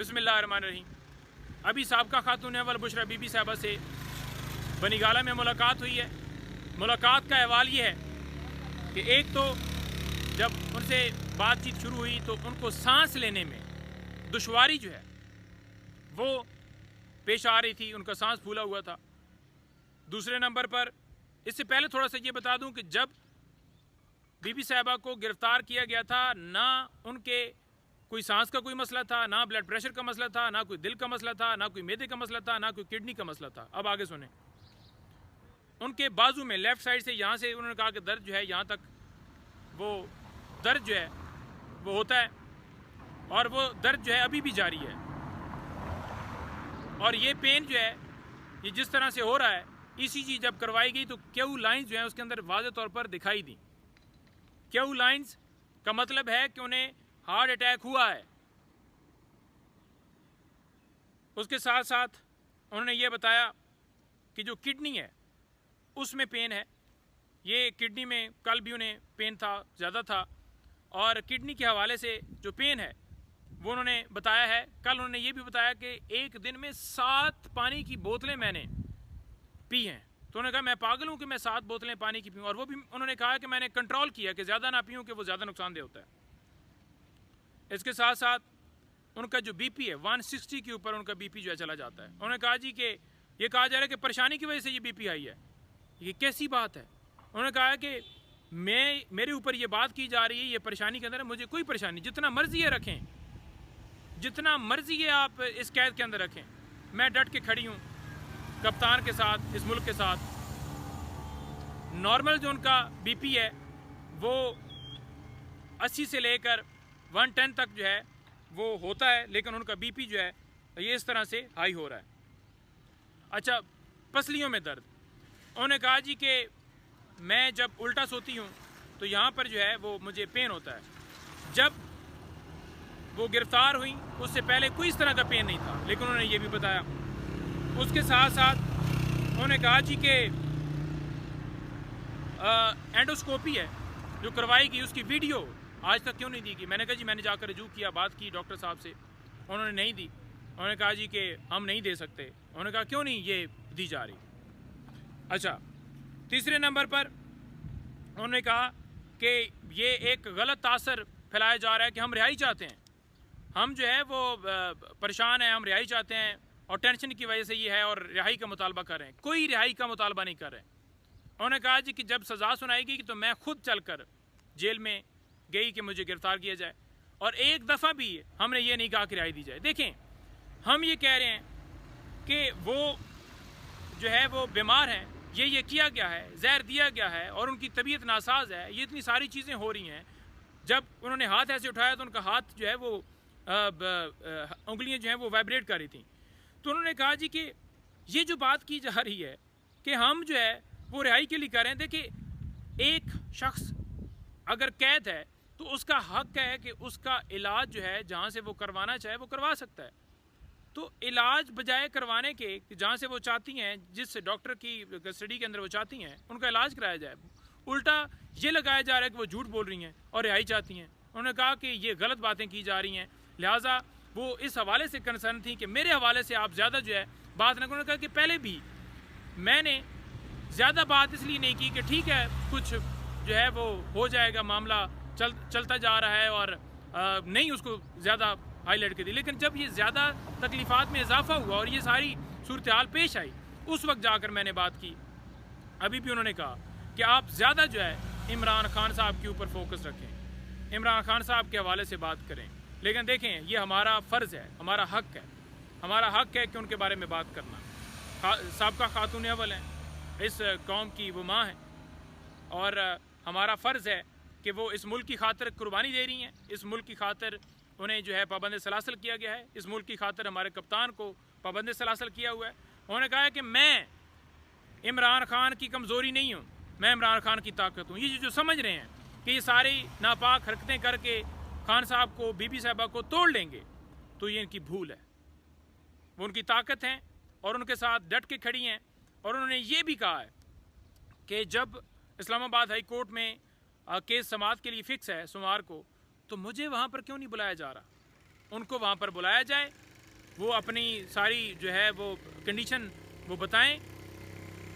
बिस्मिल्लाहिर्रहमानिर्रहीम। अभी साबका खातून अव्वल बुशरा बीबी साहबा से बनीगाला में मुलाकात हुई है। मुलाकात का अहवाल ये है कि एक तो जब उनसे बातचीत शुरू हुई तो उनको सांस लेने में दुश्वारी जो है वो पेश आ रही थी, उनका सांस फूला हुआ था। दूसरे नंबर पर इससे पहले थोड़ा सा ये बता दूं कि जब बीबी साहबा को गिरफ्तार किया गया था ना उनके कोई सांस का कोई मसला था, ना ब्लड प्रेशर का मसला था, ना कोई दिल का मसला था, ना कोई मैदे का मसला था, ना कोई किडनी का मसला था। अब आगे सुने। उनके बाजू में लेफ्ट साइड से यहाँ से उन्होंने कहा कि दर्द जो है यहाँ तक वो दर्द जो है वो होता है और वो दर्द जो है अभी भी जारी है। और ये पेन जो है ये जिस तरह से हो रहा है, ईसीजी जब करवाई गई तो क्यू लाइंस जो है उसके अंदर वाज़ेह तौर पर दिखाई दी। क्यू लाइंस का मतलब है कि उन्हें हार्ट अटैक हुआ है। उसके साथ साथ उन्होंने ये बताया कि जो किडनी है उसमें पेन है। ये किडनी में कल भी उन्हें पेन था, ज़्यादा था, और किडनी के हवाले से जो पेन है वो उन्होंने बताया है। कल उन्होंने ये भी बताया कि एक दिन में 7 पानी की बोतलें मैंने पी हैं। तो उन्होंने कहा मैं पागल हूँ कि मैं 7 बोतलें पानी की पीऊँ, और वो भी उन्होंने कहा कि मैंने कंट्रोल किया कि ज़्यादा ना पीऊँ कि वो ज़्यादा नुकसानदेह होता है। इसके साथ साथ उनका जो बीपी है 160 के ऊपर उनका बीपी जो है चला जाता है। उन्होंने कहा जी कि ये कहा जा रहा है कि परेशानी की वजह से ये बीपी हाई है। ये कैसी बात है? उन्होंने कहा कि मेरे ऊपर ये बात की जा रही है, ये परेशानी के अंदर है, मुझे कोई परेशानी, जितना मर्जी है रखें, जितना मर्जी है आप इस कैद के अंदर रखें, मैं डट के खड़ी हूँ कप्तान के साथ, इस मुल्क के साथ। नॉर्मल जो उनका बीपी है वो 80 से लेकर 110 तक जो है वो होता है, लेकिन उनका बीपी जो है ये इस तरह से हाई हो रहा है। अच्छा, पसलियों में दर्द। उन्होंने कहा जी कि मैं जब उल्टा सोती हूँ तो यहाँ पर जो है वो मुझे पेन होता है। जब वो गिरफ्तार हुई उससे पहले कोई इस तरह का पेन नहीं था, लेकिन उन्होंने ये भी बताया। उसके साथ साथ उन्होंने कहा जी कि एंडोस्कोपी है जो करवाई गई उसकी वीडियो आज तक क्यों नहीं दी गई। मैंने कहा जी मैंने जाकर रजू किया, बात की डॉक्टर साहब से, उन्होंने नहीं दी। उन्होंने कहा जी कि हम नहीं दे सकते। उन्होंने कहा क्यों नहीं ये दी जा रही। अच्छा, तीसरे नंबर पर उन्होंने कहा कि ये एक गलत तासर फैलाया जा रहा है कि हम रिहाई चाहते हैं, हम जो है वो परेशान हैं, हम रिहाई चाहते हैं और टेंशन की वजह से ये है और रिहाई का मुतालबा कर रहे हैं। कोई रिहाई का मुतालबा नहीं कर रहे। उन्होंने कहा जी कि जब सज़ा सुनाएगी तो मैं खुद चलकर जेल में गई कि मुझे गिरफ्तार किया जाए, और एक दफ़ा भी हमने ये नहीं कहा कि रिहाई दी जाए। देखें, हम ये कह रहे हैं कि वो जो है वो बीमार हैं, ये किया गया है, जहर दिया गया है और उनकी तबीयत नासाज है, ये इतनी सारी चीज़ें हो रही हैं। जब उन्होंने हाथ ऐसे उठाया तो उनका हाथ जो है वो उंगलियां जो हैं वो वाइब्रेट कर रही थी। तो उन्होंने कहा जी कि ये जो बात की जा रही है कि हम जो है वो रिहाई के लिए कर रहे हैं। देखिए, एक शख्स अगर कैद है तो उसका हक है कि उसका इलाज जो है जहाँ से वो करवाना चाहे वो करवा सकता है। तो इलाज बजाय करवाने के जहाँ से वो चाहती हैं, जिस डॉक्टर की कस्टडी के अंदर वो चाहती हैं, उनका इलाज कराया जाए, उल्टा ये लगाया जा रहा है कि वो झूठ बोल रही हैं और रिहाई चाहती हैं। उन्होंने कहा कि ये गलत बातें की जा रही हैं, लिहाजा वो इस हवाले से कंसर्न थी कि मेरे हवाले से आप ज़्यादा जो है बात न। उन्होंने कहा कि पहले भी मैंने ज़्यादा बात इसलिए नहीं की कि ठीक है कुछ जो है वो हो जाएगा, मामला चलता जा रहा है और नहीं उसको ज़्यादा हाईलाइट कर दी। लेकिन जब ये ज़्यादा तकलीफ़ात में इजाफा हुआ और ये सारी सूरत हाल पेश आई, उस वक्त जाकर मैंने बात की। अभी भी उन्होंने कहा कि आप ज़्यादा जो है इमरान खान साहब के ऊपर फोकस रखें, इमरान खान साहब के हवाले से बात करें। लेकिन देखें, ये हमारा फ़र्ज़ है, हमारा हक़ है, हमारा हक़ है कि उनके बारे में बात करना। साबका खातून अव्वल हैं, इस कौम की वो माँ हैं, और हमारा फ़र्ज़ है कि वो इस मुल्क की खातिर कुर्बानी दे रही हैं। इस मुल्क की खातिर उन्हें जो है पाबंद सलासल किया गया है। इस मुल्क की खातिर हमारे कप्तान को पाबंद सलासल किया हुआ है। उन्होंने कहा है कि मैं इमरान खान की कमज़ोरी नहीं हूँ, मैं इमरान खान की ताकत हूँ। ये जो समझ रहे हैं कि ये सारी नापाक हरकतें करके खान साहब को, बीबी साहबा को तोड़ लेंगे, तो ये इनकी भूल है। वो उनकी ताकत हैं और उनके साथ डट के खड़ी हैं। और उन्होंने ये भी कहा है कि जब इस्लामाबाद हाई कोर्ट में केस समाअत के लिए फ़िक्स है सोमवार को, तो मुझे वहाँ पर क्यों नहीं बुलाया जा रहा। उनको वहाँ पर बुलाया जाए वो अपनी सारी जो है वो कंडीशन वो बताएं,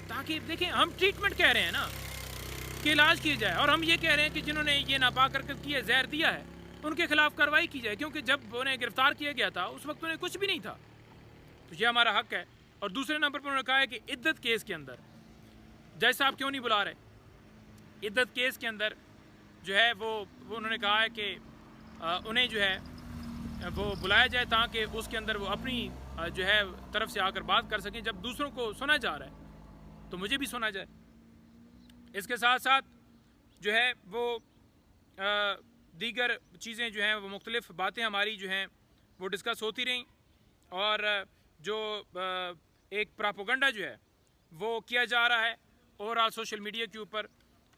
ताकि देखें हम ट्रीटमेंट कह रहे हैं ना कि इलाज किया जाए, और हम ये कह रहे हैं कि जिन्होंने ये नापाक हरकत की है, जहर दिया है, उनके खिलाफ कार्रवाई की जाए, क्योंकि जब उन्हें गिरफ्तार किया गया था उस वक्त उन्हें कुछ भी नहीं था। तो ये हमारा हक है। और दूसरे नंबर पर उन्होंने कहा है कि इद्दत केस के अंदर जज साहब क्यों नहीं बुला रहे। इद्दत केस के अंदर जो है वो उन्होंने कहा है कि उन्हें जो है वो बुलाया जाए, ताकि उसके अंदर वो अपनी जो है तरफ से आकर बात कर सकें। जब दूसरों को सुना जा रहा है तो मुझे भी सुना जाए। इसके साथ साथ जो है वो दीगर चीज़ें जो हैं वो मुख्तलिफ बातें हमारी जो हैं वो डिस्कस होती रहीं, और जो एक प्रोपेगेंडा जो है वो किया जा रहा है ओवरऑल सोशल मीडिया के ऊपर,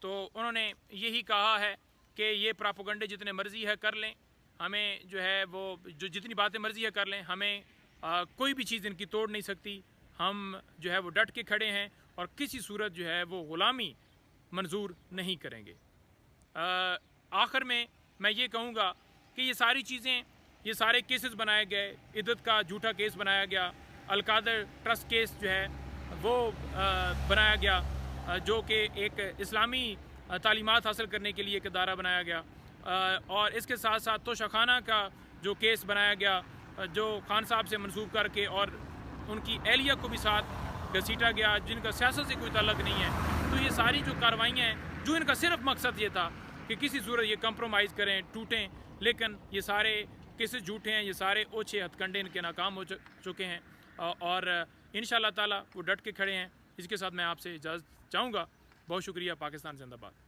तो उन्होंने यही कहा है कि ये प्रोपेगेंडे जितने मर्जी है कर लें, हमें जो है वो जो जितनी बातें मर्जी है कर लें, हमें कोई भी चीज़ इनकी तोड़ नहीं सकती। हम जो है वो डट के खड़े हैं और किसी सूरत जो है वो ग़ुलामी मंजूर नहीं करेंगे। आखिर में मैं ये कहूँगा कि ये सारी चीज़ें, ये सारे केसेस बनाए गए, इद्दत का झूठा केस बनाया गया, अलकादर ट्रस्ट केस जो है वो बनाया गया, जो कि एक इस्लामी तालीमात हासिल करने के लिए एक इदारा बनाया गया, और इसके साथ साथ तोशाखाना का जो केस बनाया गया, जो खान साहब से मंसूब करके और उनकी एहलिया को भी साथ घसीटा गया, जिनका सियासत से कोई ताल्लुक़ नहीं है। तो ये सारी जो कार्रवाइयाँ हैं, जो इनका सिर्फ मकसद ये था कि किसी सूरत ये कंप्रोमाइज़ करें, टूटें, लेकिन ये सारे केसेस झूठे हैं, ये सारे ओछे हथकंडे इनके नाकाम हो चुके हैं, और इंशाअल्लाह ताला वो डट के खड़े हैं। इसके साथ मैं आपसे इजाज़त चाहूँगा। बहुत शुक्रिया। पाकिस्तान जिंदाबाद।